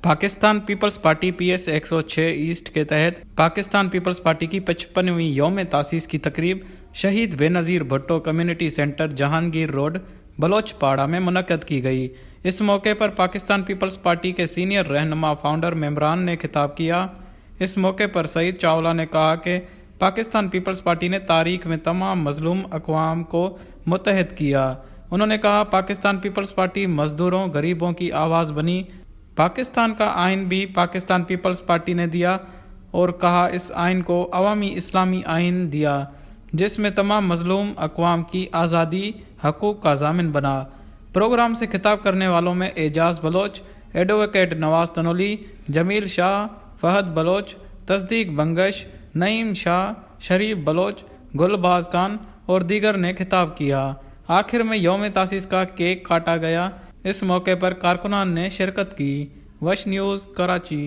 Pakistan peoples Party PS 106 East के तहत Pakistan peoples party की 55वीं यौम तासीस की तकरीब शहीद Benazir Bhutto community centre Jahangir road Balochpara में मुनक्कद की गई। इस मौके पर पाकिस्तान पीपल्स पार्टी के सीनियर रहनुमा फाउंडर मेम्बरान ने खिताब किया। इस मौके पर सईद चावला ने कहा कि पाकिस्तान पीपल्स पार्टी ने तारीख में तमाम मजलूम अक़वाम को मुत्तहद किया। उन्होंने कहा, पाकिस्तान पीपल्स पार्टी मजदूरों गरीबों की आवाज़ बनी। पाकिस्तान का आइन भी पाकिस्तान पीपल्स पार्टी ने दिया और कहा, इस आइन को अवामी इस्लामी आइन दिया जिसमें तमाम मजलूम अक़वाम की आज़ादी हकूक़ का ज़ामिन बना। प्रोग्राम से खिताब करने वालों में एजाज बलोच, एडवोकेट नवाज तनोली, जमील शाह, फहद बलोच, तस्दीक बंगश, नईम शाह, शरीफ बलोच, गुलबाज खान और दीगर ने खिताब किया। आखिर में यौम तासीस का केक काटा गया। इस मौके पर कारकुनान ने शिरकत की। वश न्यूज़, कराची।